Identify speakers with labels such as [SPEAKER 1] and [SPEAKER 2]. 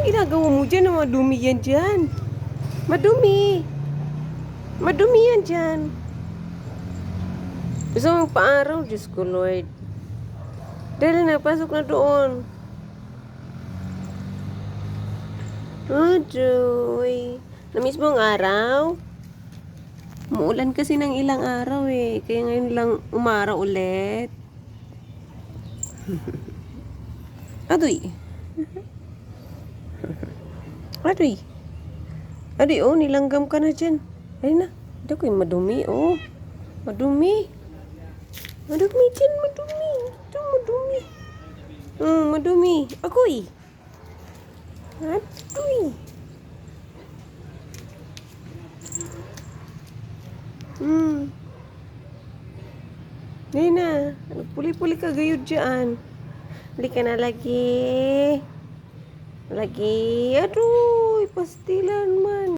[SPEAKER 1] ginagawa mo dyan? Madumi yan dyan. Madumi. Madumi yan dyan. Gusto mong paaraw? Diyos ko, Lord. Dali na, pasok na doon. Oh, Joy. Namiss mo ang araw? Muulan kasi ng ilang araw eh. Kaya ngayon lang umaraw ulit. Adoy. Adoy. Adoy, oh, nilanggam ka na dyan. Ay na. Hindi ko yung madumi, oh. Madumi. Madumi dyan, madumi. Ito, madumi. Madumi. Agoy. Adoy. Hindi na. Puli-puli ka gayod dyan. Hindi ka na lagi. Lagi. Adoy, pastilan